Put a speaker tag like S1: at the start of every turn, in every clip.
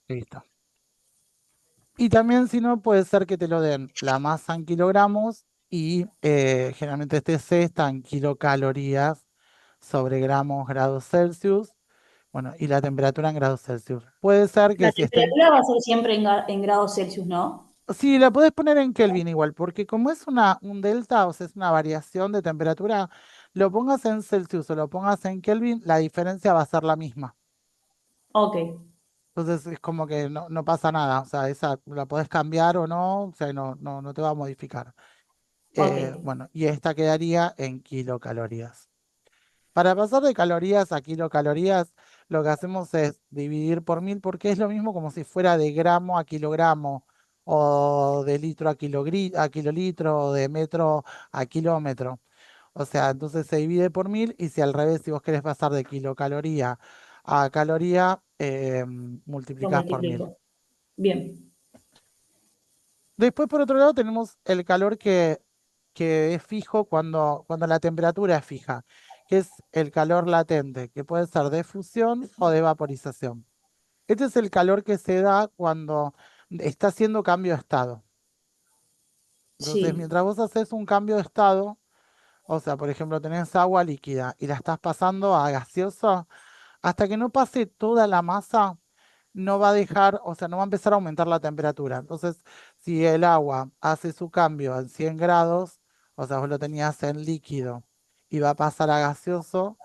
S1: Listo. Y también, si no, puede ser que te lo den la masa en kilogramos y generalmente este C está en kilocalorías sobre gramos grados Celsius. Bueno, y la temperatura en grados Celsius. Puede ser que
S2: La
S1: si estén.
S2: temperatura va a ser siempre en grados Celsius, ¿no?
S1: Sí, la podés poner en Kelvin igual, porque como es un delta, o sea, es una variación de temperatura, lo pongas en Celsius o lo pongas en Kelvin, la diferencia va a ser la misma.
S2: Ok,
S1: Entonces es como que no pasa nada, o sea, esa la podés cambiar o no, o sea, no te va a modificar.
S2: ok.
S1: Bueno, y esta quedaría en kilocalorías. Para pasar de calorías a kilocalorías, lo que hacemos es dividir por 1000 porque es lo mismo como si fuera de gramo a kilogramo o de litro a kilolitro o de metro a kilómetro. O sea, entonces se divide por 1000 y si al revés, si vos querés pasar de kilocaloría a caloría,
S2: Lo
S1: multiplicás por 1000.
S2: multiplico. Bien.
S1: Después, por otro lado, tenemos el calor que es fijo cuando la temperatura es fija, que es el calor latente, que puede ser de fusión o de vaporización. Este es el calor que se da cuando está haciendo cambio de estado. Entonces,
S2: Sí.
S1: mientras vos haces un cambio de estado, o sea, por ejemplo, tenés agua líquida y la estás pasando a gaseosa, hasta que no pase toda la masa, no va a dejar, o sea, no va a empezar a aumentar la temperatura. Entonces, si el agua hace su cambio en 100 grados, o sea, vos lo tenías en líquido y va a pasar a gaseoso,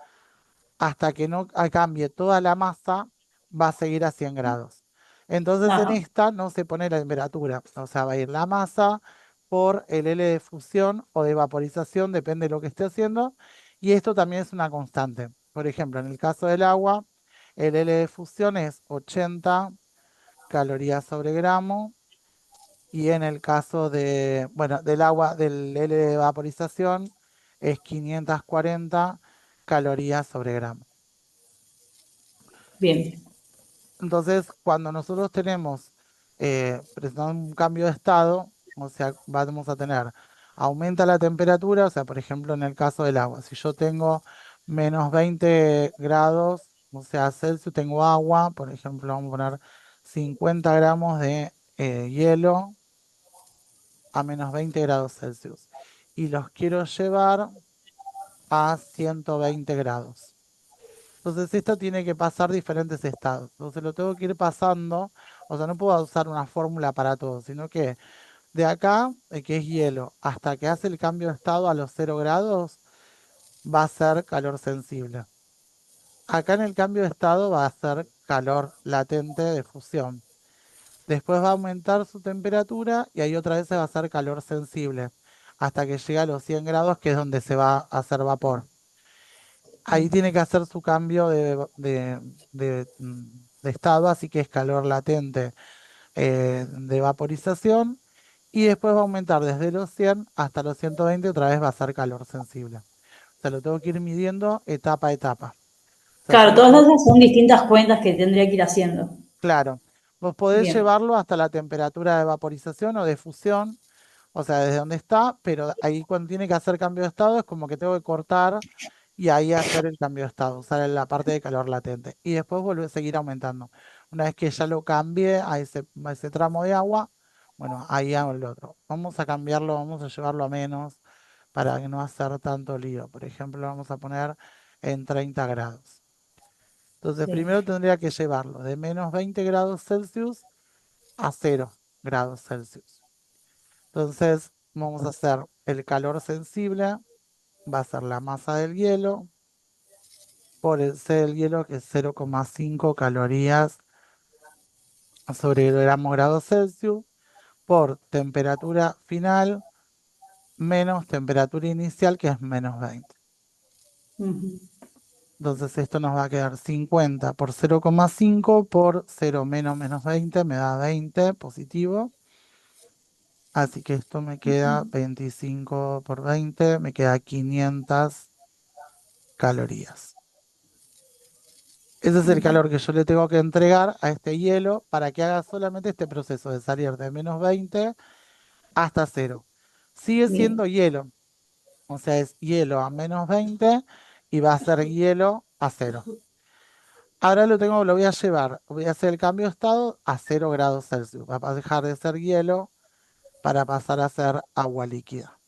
S1: hasta que no cambie toda la masa, va a seguir a 100 grados. Entonces, en
S2: Ajá.
S1: esta no se pone la temperatura, o sea, va a ir la masa por el L de fusión o de vaporización, depende de lo que esté haciendo, y esto también es una constante. Por ejemplo, en el caso del agua, el L de fusión es 80 calorías sobre gramo y en el caso de, bueno, del agua, del L de vaporización es 540 calorías sobre gramo.
S2: Bien.
S1: Entonces, cuando nosotros tenemos presentando un cambio de estado, o sea, vamos a tener, aumenta la temperatura, o sea, por ejemplo, en el caso del agua, si yo tengo menos 20 grados, o sea, Celsius, tengo agua, por ejemplo, vamos a poner 50 gramos de hielo a menos 20 grados Celsius, y los quiero llevar a 120 grados. Entonces esto tiene que pasar diferentes estados. Entonces lo tengo que ir pasando, o sea, no puedo usar una fórmula para todo, sino que de acá, que es hielo, hasta que hace el cambio de estado a los 0 grados, va a ser calor sensible. Acá en el cambio de estado va a ser calor latente de fusión. Después va a aumentar su temperatura y ahí otra vez se va a hacer calor sensible, hasta que llega a los 100 grados, que es donde se va a hacer vapor. Ahí tiene que hacer su cambio de estado, así que es calor latente de vaporización, y después va a aumentar desde los 100 hasta los 120, otra vez va a ser calor sensible. O sea, lo tengo que ir midiendo etapa a etapa. O sea, yo
S2: Claro,
S1: no
S2: todas
S1: puedo,
S2: esas son distintas cuentas que tendría que ir haciendo.
S1: claro, vos podés
S2: Bien.
S1: llevarlo hasta la temperatura de vaporización o de fusión, o sea, desde donde está, pero ahí cuando tiene que hacer cambio de estado es como que tengo que cortar y ahí hacer el cambio de estado, usar la parte de calor latente. Y después vuelve a seguir aumentando. Una vez que ya lo cambié a ese tramo de agua, bueno, ahí hago el otro. Vamos a cambiarlo, vamos a llevarlo a menos para que no hacer tanto lío. Por ejemplo, vamos a poner en 30 grados. Entonces,
S2: Sí.
S1: primero tendría que llevarlo de menos 20 grados Celsius a 0 grados Celsius. Entonces, vamos a hacer el calor sensible, va a ser la masa del hielo por el C del hielo, que es 0,5 calorías sobre gramo grados Celsius, por temperatura final menos temperatura inicial, que es menos 20.
S2: Ujú.
S1: Entonces esto nos va a quedar 50 por 0,5 por 0 menos 20, me da 20 positivo. Así que esto me queda 25 por 20, me queda 500 calorías. Ese es el calor que yo le tengo que entregar a este hielo para que haga solamente este proceso de salir de menos 20 hasta cero. Sigue siendo
S2: Bien.
S1: hielo, o sea, es hielo a menos 20 y va a ser hielo a cero. Ahora lo voy a llevar, voy a hacer el cambio de estado a 0 grados Celsius. Va a dejar de ser hielo para pasar a ser agua líquida.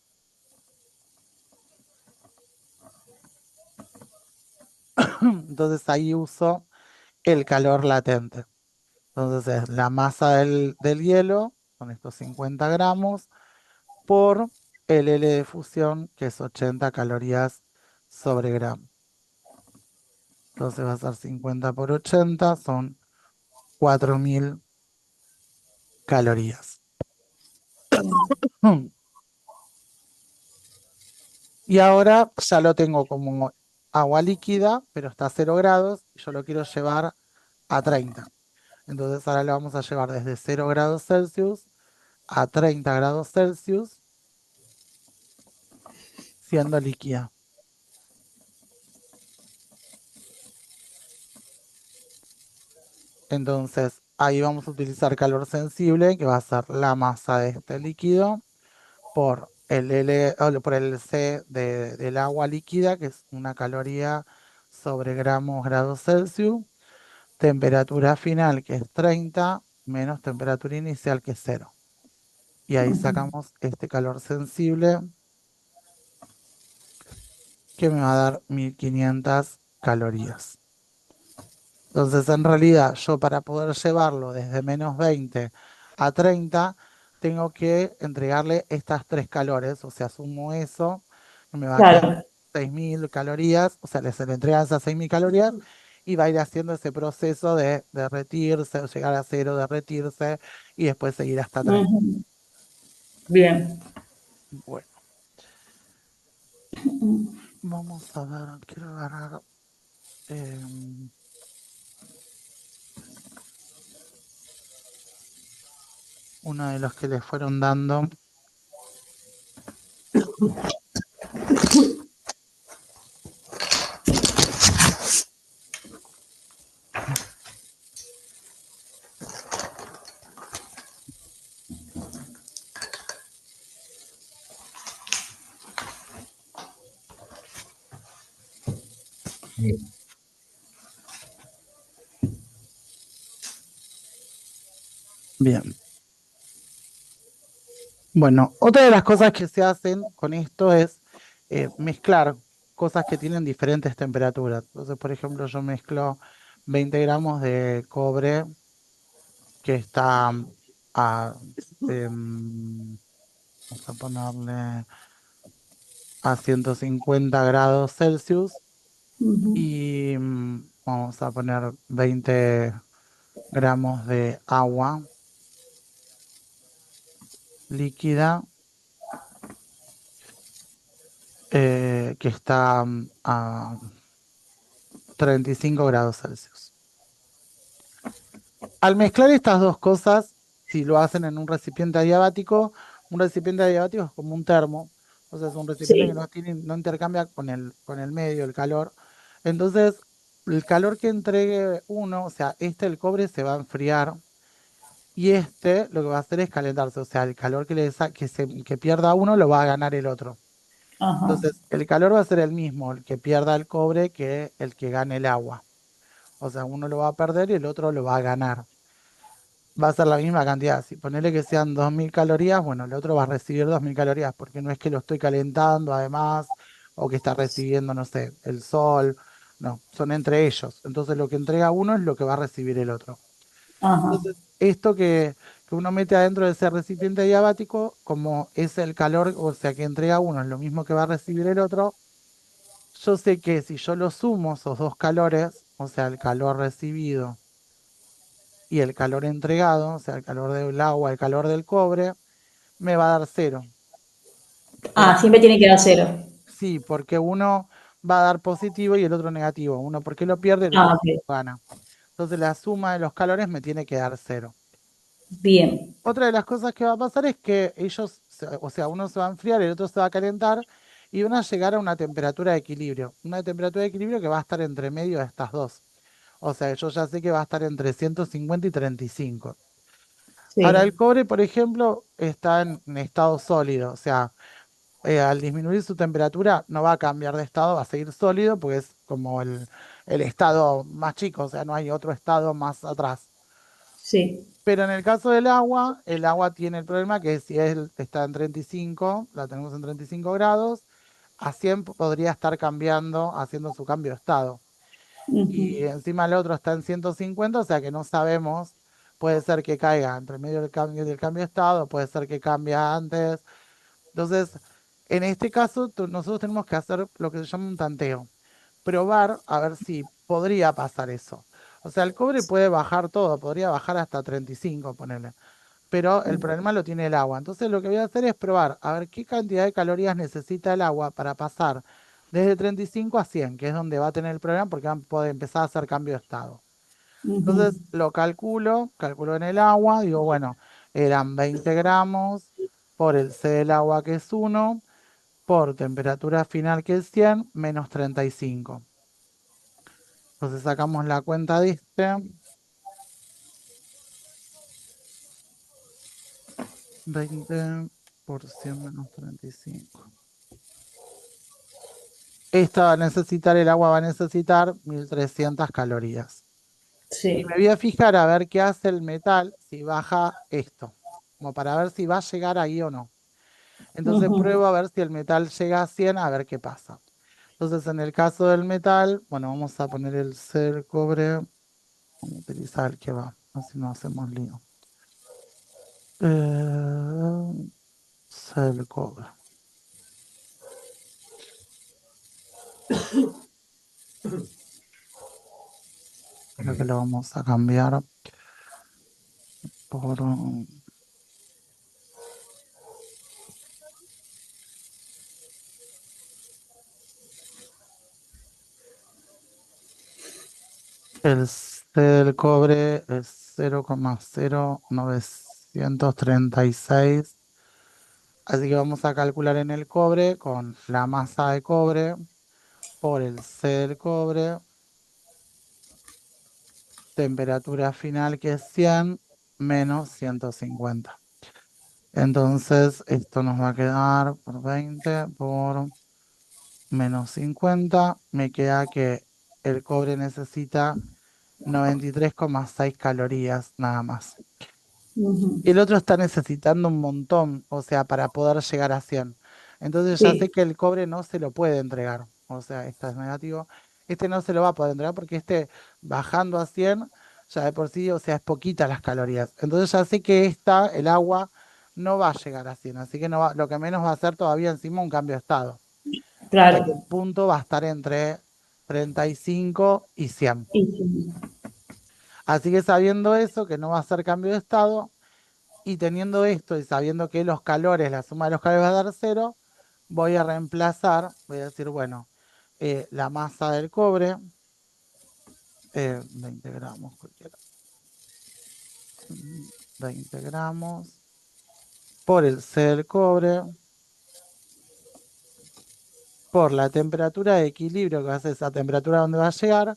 S1: Entonces ahí uso el calor latente. Entonces es la masa del hielo, con estos 50 gramos, por el L de fusión, que es 80 calorías sobre gramo. Entonces va a ser 50 por 80, son 4000 calorías.
S2: Bien.
S1: Y ahora ya lo tengo como agua líquida, pero está a 0 grados, y yo lo quiero llevar a 30. Entonces ahora lo vamos a llevar desde 0 grados Celsius a 30 grados Celsius, siendo líquida. Entonces ahí vamos a utilizar calor sensible, que va a ser la masa de este líquido, por el por el C del agua líquida, que es una caloría sobre gramos grados Celsius, temperatura final, que es 30, menos temperatura inicial, que es 0. Y ahí sacamos este calor sensible, que me va a dar 1500 calorías. Entonces, en realidad, yo para poder llevarlo desde menos 20 a 30, tengo que entregarle estas tres calores, o sea, sumo eso, me va a quedar
S2: Claro.
S1: 6000 calorías, o sea, se le entregan esas 6000 calorías y va a ir haciendo ese proceso de derretirse, o llegar a cero, derretirse y después seguir hasta 30.
S2: Ujú. Bien.
S1: Bueno, vamos a ver, quiero agarrar em, uno de los que le fueron dando. Bien. Bueno, otra de las cosas que se hacen con esto es mezclar cosas que tienen diferentes temperaturas. Entonces, por ejemplo, yo mezclo 20 gramos de cobre que está a, vamos a ponerle a 150 grados Celsius
S2: Ujú.
S1: y vamos a poner 20 gramos de agua líquida que está a 35 grados Celsius. Al mezclar estas dos cosas, si lo hacen en un recipiente adiabático es como un termo, o sea, es un recipiente que
S2: Sí.
S1: no intercambia con el medio, el calor. Entonces, el calor que entregue uno, o sea, el cobre se va a enfriar y lo que va a hacer es calentarse, o sea, el calor que pierda uno lo va a ganar el otro.
S2: Ajá.
S1: Entonces, el calor va a ser el mismo, el que pierda el cobre, que el que gane el agua. O sea, uno lo va a perder y el otro lo va a ganar. Va a ser la misma cantidad. Si ponele que sean 2000 calorías, bueno, el otro va a recibir 2000 calorías, porque no es que lo estoy calentando además, o que está recibiendo, no sé, el sol. No, son entre ellos. Entonces lo que entrega uno es lo que va a recibir el otro.
S2: Ajá.
S1: Entonces, esto que uno mete adentro de ese recipiente diabático, como es el calor, o sea, que entrega uno es lo mismo que va a recibir el otro, yo sé que si yo lo sumo, esos dos calores, o sea, el calor recibido y el calor entregado, o sea, el calor del agua, el calor del cobre, me va a dar cero.
S2: Ah,
S1: Porque
S2: siempre tiene que dar cero.
S1: sí, porque uno va a dar positivo y el otro negativo. Uno porque lo pierde y el otro
S2: Ah,
S1: porque
S2: ok.
S1: lo gana. Entonces la suma de los calores me tiene que dar cero.
S2: Bien.
S1: Otra de las cosas que va a pasar es que o sea, uno se va a enfriar, el otro se va a calentar y van a llegar a una temperatura de equilibrio. Una temperatura de equilibrio que va a estar entre medio de estas dos. O sea, yo ya sé que va a estar entre 150 y 35. Ahora, el
S2: Sí.
S1: cobre, por ejemplo, está en estado sólido. O sea, al disminuir su temperatura no va a cambiar de estado, va a seguir sólido porque es como el estado más chico, o sea, no hay otro estado más atrás.
S2: Sí.
S1: Pero en el caso del agua, el agua tiene el problema que si él está en 35, la tenemos en 35 grados, a 100 podría estar cambiando, haciendo su cambio de estado. Y
S2: Ujú,
S1: encima el otro está en 150, o sea que no sabemos, puede ser que caiga entre medio del cambio de estado, puede ser que cambie antes. Entonces, en este caso, nosotros tenemos que hacer lo que se llama un tanteo, probar a ver si podría pasar eso. O sea, el cobre puede bajar todo, podría bajar hasta 35, ponele, pero el problema lo tiene el agua. Entonces lo que voy a hacer es probar a ver qué cantidad de calorías necesita el agua para pasar desde 35 a 100, que es donde va a tener el problema porque va a poder empezar a hacer cambio de estado.
S2: ujú.
S1: Entonces lo calculo en el agua, digo, bueno, eran 20 gramos por el C del agua que es 1, por temperatura final que es 100, menos 35. Entonces sacamos la cuenta de 20 por 100 menos 35. Esta va a necesitar, el agua va a necesitar 1300 calorías. Y me
S2: Sí.
S1: voy a fijar a ver qué hace el metal si baja esto, como para ver si va a llegar ahí o no. Entonces
S2: Ujú.
S1: pruebo a ver si el metal llega a 100, a ver qué pasa. Entonces en el caso del metal, bueno, vamos a poner el C del cobre, vamos a utilizar el que va, así no hacemos lío. C del cobre, creo que lo vamos a cambiar por el C del cobre es 0,0936. Así que vamos a calcular en el cobre con la masa de cobre por el C del cobre, temperatura final que es 100 menos 150. Entonces esto nos va a quedar por 20 por menos 50. Me queda que el cobre necesita 93,6 calorías nada más.
S2: Ujú.
S1: El otro está necesitando un montón, o sea, para poder llegar a 100. Entonces ya sé
S2: Sí,
S1: que el cobre no se lo puede entregar. O sea, este es negativo. Este no se lo va a poder entregar porque este bajando a 100, ya de por sí, o sea, es poquita las calorías. Entonces ya sé que el agua, no va a llegar a 100. Así que no va, lo que menos va a hacer todavía encima un cambio de estado. O sea que el
S2: claro.
S1: punto va a estar entre 35 y 100.
S2: Y sí.
S1: Así que sabiendo eso, que no va a ser cambio de estado, y teniendo esto y sabiendo que los calores, la suma de los calores va a dar cero, voy a reemplazar, voy a decir, bueno, la masa del cobre, 20 gramos cualquiera, 20 gramos, por el C del cobre, por la temperatura de equilibrio, que va a ser esa temperatura donde va a llegar,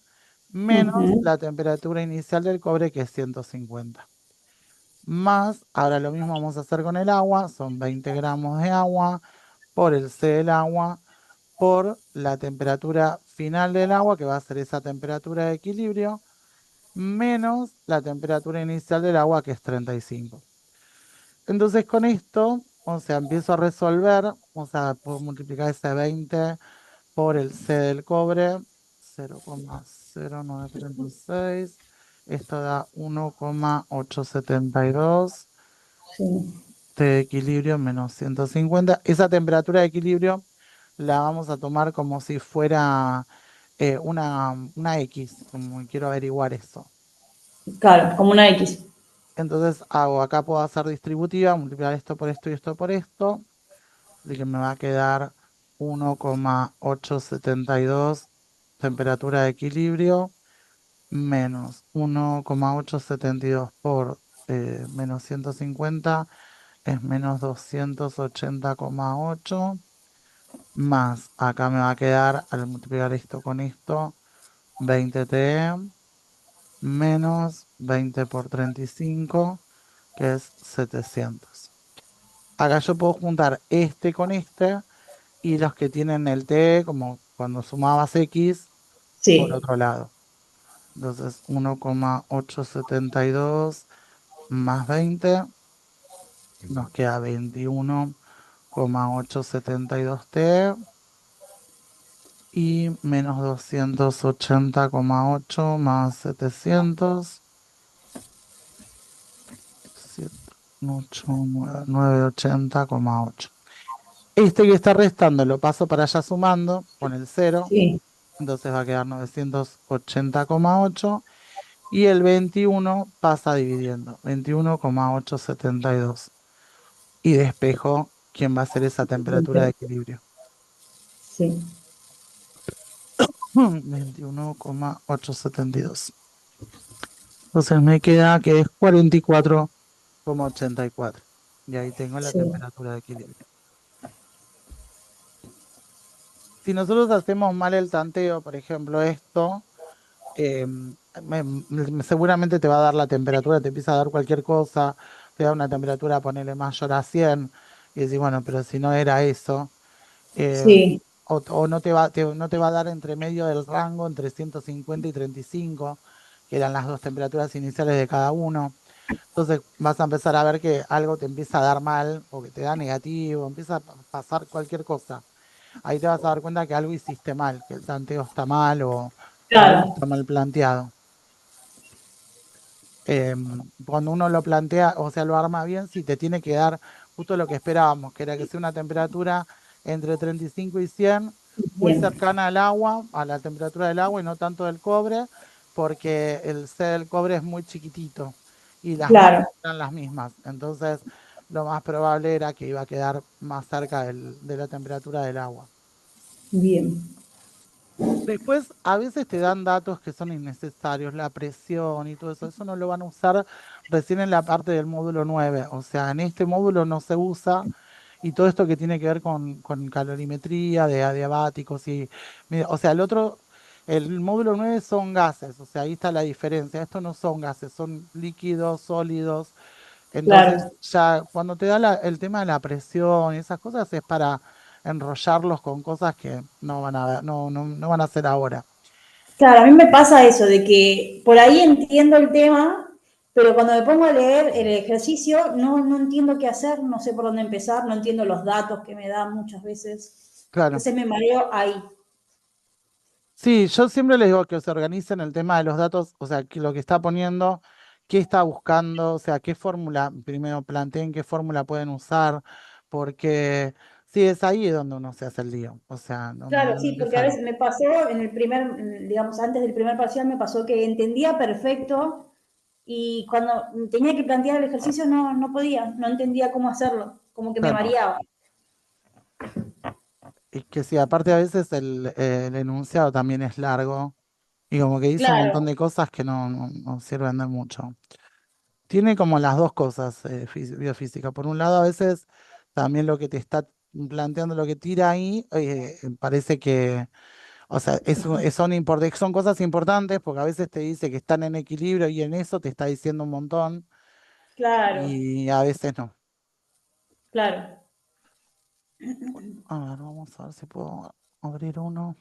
S1: menos
S2: Ujú,
S1: la temperatura inicial del cobre, que es 150. Más, ahora lo mismo vamos a hacer con el agua, son 20 gramos de agua por el C del agua, por la temperatura final del agua, que va a ser esa temperatura de equilibrio, menos la temperatura inicial del agua, que es 35. Entonces con esto, o sea, empiezo a resolver, o sea, puedo multiplicar ese 20 por el C del cobre, 0,0936. Esto da 1,872
S2: sí.
S1: de equilibrio menos 150. Esa temperatura de equilibrio la vamos a tomar como si fuera una X, como quiero averiguar eso.
S2: Claro, como una X.
S1: Entonces acá puedo hacer distributiva, multiplicar esto por esto y esto por esto, así que me va a quedar 1,872 temperatura de equilibrio menos 1,872 por menos 150 es menos 280,8 más acá me va a quedar al multiplicar esto con esto 20 TE menos 20 por 35, que es 700. Acá yo puedo juntar este con este y los que tienen el TE, como cuando sumabas X, por
S2: Sí,
S1: otro lado. Entonces, 1,872 más 20 nos queda 21,872T y menos 280,8 más 700, 980,8. Este que está restando lo paso para allá sumando con el cero,
S2: sí,
S1: entonces va a quedar 980,8 y el 21 pasa dividiendo, 21,872. Y despejo quién va a ser esa temperatura de equilibrio.
S2: sí.
S1: 21,872. Entonces me queda que es 44,84. Y ahí tengo la
S2: Sí,
S1: temperatura de equilibrio. Si nosotros hacemos mal el tanteo, por ejemplo, esto, eh, seguramente te va a dar la temperatura, te empieza a dar cualquier cosa, te da una temperatura, ponele mayor a 100, y decís, bueno, pero si no era eso, eh,
S2: sí,
S1: o no te va a dar entre medio del rango entre 150 y 35, que eran las dos temperaturas iniciales de cada uno. Entonces vas a empezar a ver que algo te empieza a dar mal o que te da negativo, empieza a pasar cualquier cosa. Ahí te vas a dar cuenta que algo hiciste mal, que el tanteo está mal o algo
S2: claro,
S1: está mal planteado. Cuando uno lo plantea, o sea, lo arma bien, sí te tiene que dar justo lo que esperábamos, que era que sea una temperatura entre 35 y 100, muy
S2: bien,
S1: cercana al agua, a la temperatura del agua y no tanto del cobre, porque el C del cobre es muy chiquitito y las masas
S2: claro,
S1: eran las mismas. Entonces, lo más probable era que iba a quedar más cerca de la temperatura del agua.
S2: bien.
S1: Después, a veces te dan datos que son innecesarios, la presión y todo eso. Eso no lo van a usar recién en la parte del módulo 9. O sea, en este módulo no se usa y todo esto que tiene que ver con calorimetría de adiabáticos y... o sea, el módulo 9 son gases. O sea, ahí está la diferencia. Estos no son gases, son líquidos, sólidos. Entonces,
S2: Claro.
S1: ya cuando te da el tema de la presión y esas cosas es para enrollarlos con cosas que no van a, no van a hacer ahora.
S2: Claro, a mí me pasa eso, de que por ahí entiendo el tema, pero cuando me pongo a leer el ejercicio no entiendo qué hacer, no sé por dónde empezar, no entiendo los datos que me dan muchas veces.
S1: Claro.
S2: Entonces me mareo ahí.
S1: Sí, yo siempre les digo que se organicen el tema de los datos, o sea, que lo que está poniendo, qué está buscando, o sea, qué fórmula, primero planteen qué fórmula pueden usar, porque sí, es ahí donde uno se hace el lío, o sea, donde
S2: Claro,
S1: uno
S2: sí, porque a
S1: empieza.
S2: veces me pasó en el primer, digamos, antes del primer parcial me pasó que entendía perfecto y cuando tenía que plantear el ejercicio no podía, no entendía cómo hacerlo, como que me
S1: Claro.
S2: mareaba.
S1: Y que sí, aparte a veces el enunciado también es largo y como que dice un montón
S2: Claro,
S1: de cosas que no sirven de mucho. Tiene como las dos cosas, biofísica. Por un lado, a veces también lo que te está planteando, lo que tira ahí, parece que, o sea, son cosas importantes porque a veces te dice que están en equilibrio y en eso te está diciendo un montón
S2: claro,
S1: y a veces no.
S2: claro.
S1: Bueno, a ver, vamos a ver si puedo abrir uno.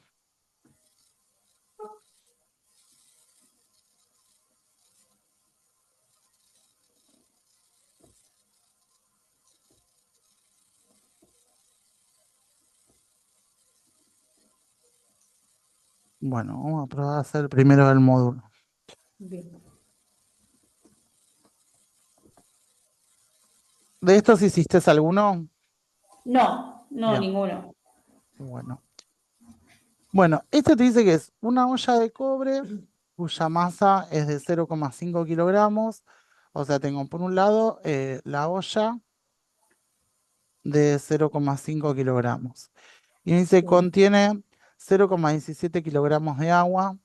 S1: Bueno, vamos a probar a hacer primero el módulo.
S2: Bien.
S1: ¿De estos hiciste alguno?
S2: No,
S1: Bien,
S2: ninguno.
S1: bueno. Bueno, este te dice que es una olla de cobre cuya masa es de 0,5 kilogramos. O sea, tengo por un lado la olla de 0,5 kilogramos. Y dice
S2: Sí.
S1: contiene 0,17 kilogramos de agua.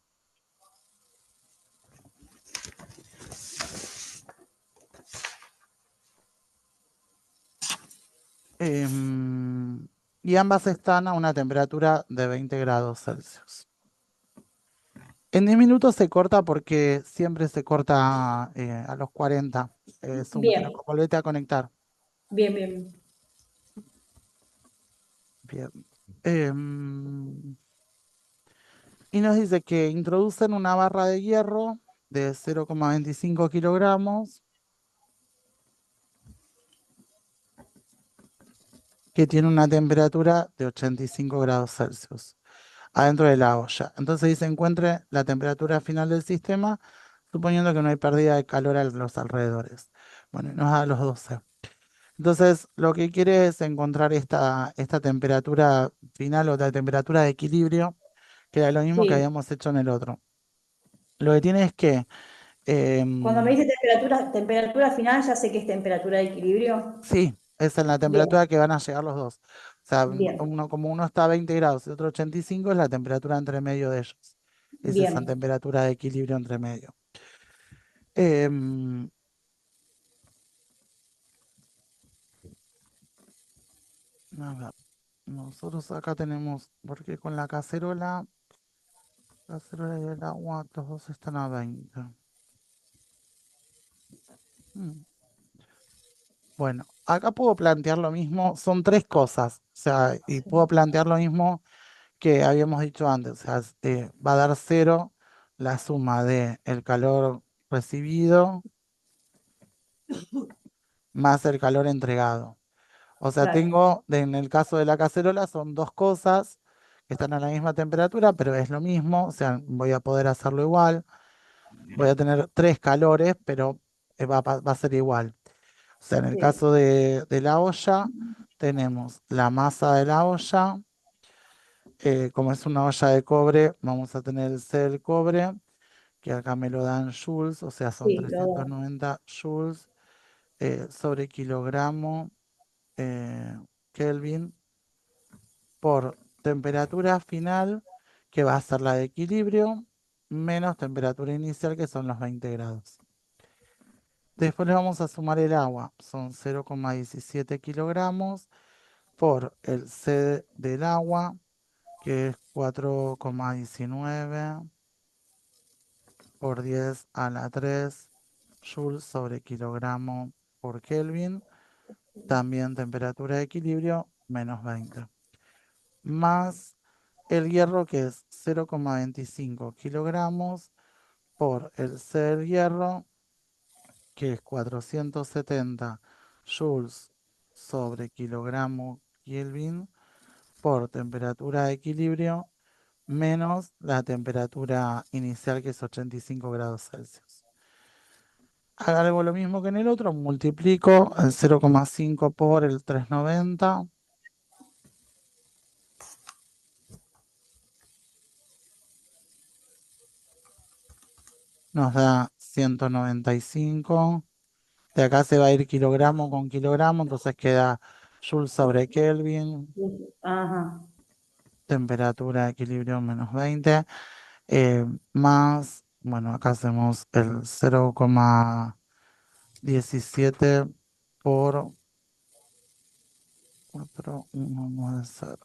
S1: em, y ambas están a una temperatura de 20 grados Celsius. En 10 minutos se corta porque siempre se corta a los 40. Zoom, pero
S2: Bien,
S1: volvete a conectar.
S2: bien.
S1: Bien. Em, y nos dice que introducen una barra de hierro de 0,25 kilogramos que tiene una temperatura de 85 grados Celsius adentro de la olla. Entonces dice encuentre la temperatura final del sistema, suponiendo que no hay pérdida de calor a los alrededores. Bueno, y nos da los 12. Entonces, lo que quiere es encontrar esta temperatura final o la temperatura de equilibrio, que era lo mismo que
S2: Sí.
S1: habíamos hecho en el otro. Lo que tiene es que,
S2: Cuando me
S1: em,
S2: dice temperatura final, ya sé que es temperatura de equilibrio.
S1: sí, esa es la
S2: Bien,
S1: temperatura que van a llegar los dos. O sea,
S2: bien,
S1: como uno está a 20 grados y otro 85, es la temperatura entre medio de ellos. Es esa
S2: bien.
S1: temperatura de equilibrio entre medio. Em, a ver, nosotros acá tenemos, porque con la cacerola y el agua, los dos están a 20. Mm. Bueno, acá puedo plantear lo mismo, son tres cosas, o sea, y puedo
S2: Sí,
S1: plantear lo mismo que habíamos dicho antes, o sea, va a dar cero la suma de el calor recibido más el calor entregado. O sea,
S2: claro,
S1: en el caso de la cacerola son dos cosas que están a la misma temperatura, pero es lo mismo, o sea, voy a poder hacerlo igual, voy a tener tres calores, pero va a ser igual. O sea, en el
S2: sí,
S1: caso de la olla, tenemos la masa de la olla. Como es una olla de cobre, vamos a tener el C del cobre, que acá me lo dan joules, o sea, son
S2: sí,
S1: 390 joules sobre kilogramo Kelvin por temperatura final, que va a ser la de equilibrio, menos temperatura inicial, que son los 20 grados. Después le vamos a sumar el agua, son 0,17 kilogramos por el C del agua, que es 4,19 por 10 a la 3 joules sobre kilogramo por Kelvin, también temperatura de equilibrio, menos 20. Más el hierro, que es 0,25 kilogramos por el C del hierro, que es 470 joules sobre kilogramo Kelvin por temperatura de equilibrio, menos la temperatura inicial, que es 85 grados Celsius. Hago lo mismo que en el otro, multiplico el 0,5 por el 390, nos da 195. De acá se va a ir kilogramo con kilogramo, entonces queda joule sobre Kelvin,
S2: ajá,
S1: temperatura de equilibrio menos 20, más, bueno, acá hacemos el 0,17 por 4190.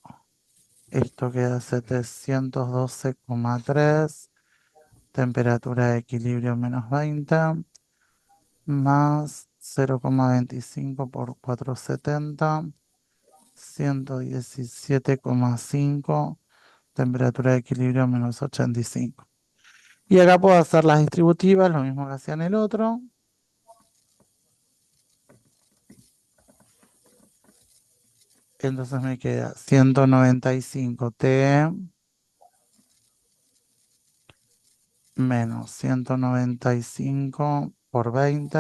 S1: Esto queda 712,3, temperatura de equilibrio menos 20, más 0,25 por 470, 117,5, temperatura de equilibrio menos 85. Y acá puedo hacer las distributivas, lo mismo que hacía en el otro. Entonces me queda 195 T menos 195 por 20,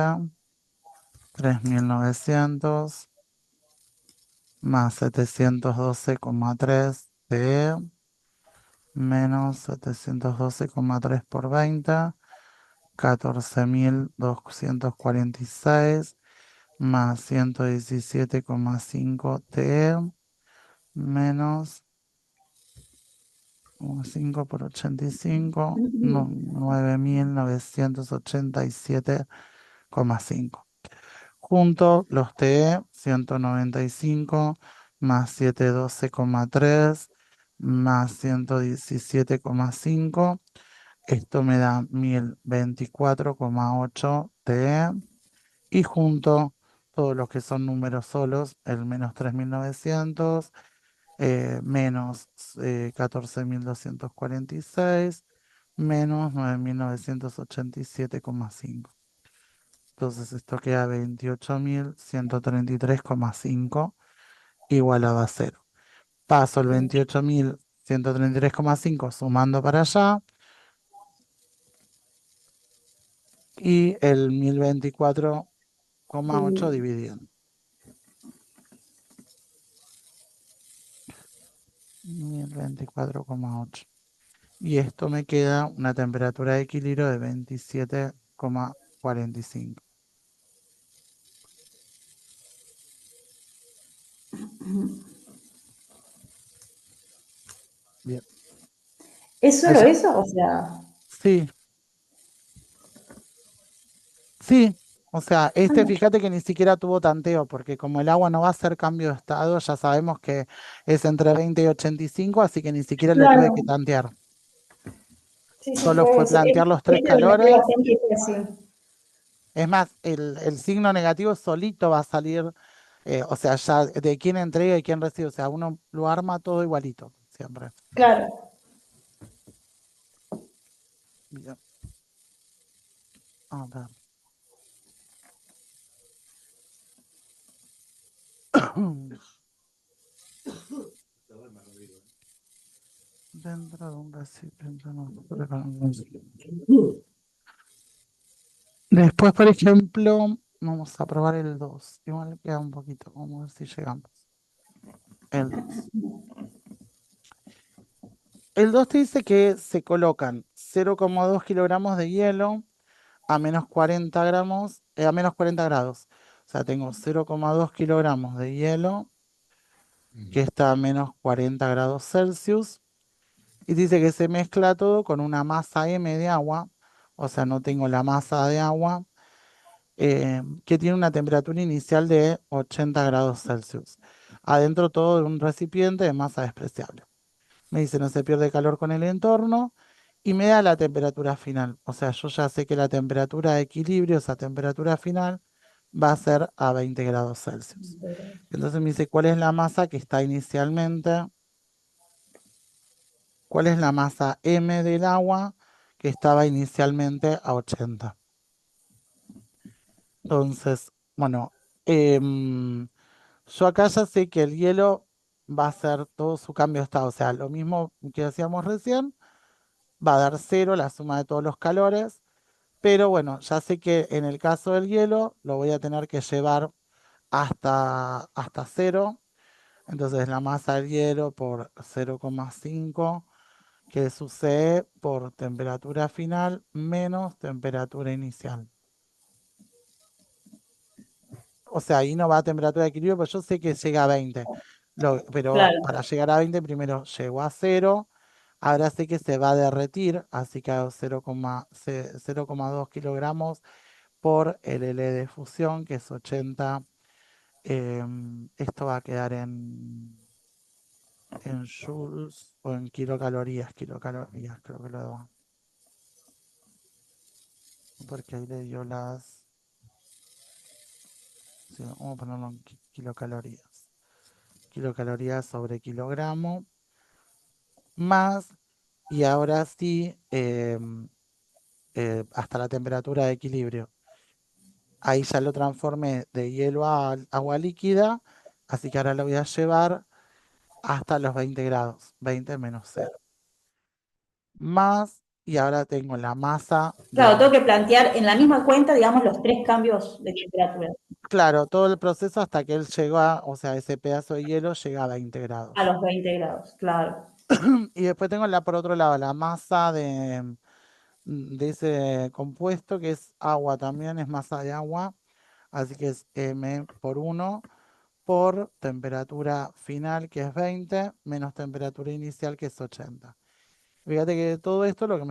S1: 3900, más 712,3 T menos 712,3 por 20, 14.246, más 117,5 T menos 5 por 85, no, 9.987,5. Junto los TE 195 más 712,3 más 117,5. Esto me da 1024,8 TE. Y junto todos los que son números solos, el menos 3.900, menos 14.246 menos 9.987,5. Entonces esto queda 28.133,5 igualado a cero. Paso el 28.133,5 sumando para allá y el 1024,8 dividiendo. 1024,8. Y esto me queda una temperatura de equilibrio de 27,45. Bien.
S2: ¿Es
S1: Ahí
S2: solo
S1: ya-
S2: eso? O sea,
S1: Sí, sí. O sea, fíjate que ni siquiera tuvo tanteo, porque como el agua no va a hacer cambio de estado, ya sabemos que es entre 20 y 85, así que ni siquiera le tuve que
S2: claro.
S1: tantear.
S2: Sí, sí,
S1: Solo fue plantear los tres
S2: este lo planteé
S1: calores.
S2: bastante y fue así.
S1: Es más, el signo negativo solito va a salir, o sea, ya de quién entrega y quién recibe. O sea, uno lo arma todo igualito, siempre.
S2: Claro.
S1: Bien. A ver. Dentro de un recipiente. Después, por ejemplo, vamos a probar el 2. Igual queda un poquito, vamos a ver si llegamos. El 2. El 2 te dice que se colocan 0,2 kilogramos de hielo a menos 40 gramos, a menos 40 grados. O sea, tengo 0,2 kilogramos de hielo que está a menos 40 grados Celsius. Y dice que se mezcla todo con una masa M de agua. O sea, no tengo la masa de agua que tiene una temperatura inicial de 80 grados Celsius. Adentro todo de un recipiente de masa despreciable. Me dice no se pierde calor con el entorno y me da la temperatura final. O sea, yo ya sé que la temperatura de equilibrio, esa temperatura final, va a ser a 20 grados Celsius. Entonces me dice cuál es la masa que está inicialmente, cuál es la masa M del agua que estaba inicialmente a 80. Entonces, bueno, yo acá ya sé que el hielo va a hacer todo su cambio de estado. O sea, lo mismo que hacíamos recién, va a dar cero la suma de todos los calores. Pero bueno, ya sé que en el caso del hielo lo voy a tener que llevar hasta cero. Entonces la masa del hielo por 0,5 que sucede por temperatura final menos temperatura inicial. O sea, ahí no va a temperatura de equilibrio, pero yo sé que llega a 20. Pero
S2: Claro.
S1: para llegar a 20 primero llegó a cero. Ahora sé que se va a derretir, así que hago 0,2 kilogramos por el L de fusión, que es 80. Esto va a quedar en joules o en kilocalorías. Kilocalorías, creo que lo da. Porque ahí le dio las. Sí, vamos a ponerlo en kilocalorías. Kilocalorías sobre kilogramo. Más, y ahora sí, hasta la temperatura de equilibrio. Ahí ya lo transformé de hielo a agua líquida, así que ahora lo voy a llevar hasta los 20 grados, 20 menos cero. Más, y ahora tengo la masa
S2: Claro, tengo
S1: de,
S2: que plantear en la misma cuenta, digamos, los tres cambios de temperatura
S1: claro, todo el proceso hasta que él llegó a, o sea, ese pedazo de hielo llega a 20
S2: a
S1: grados.
S2: los 20 grados, claro.
S1: Y después tengo por otro lado la masa de ese compuesto que es agua también, es masa de agua, así que es M por 1 por temperatura final que es 20 menos temperatura inicial que es 80. Fíjate que todo esto lo que me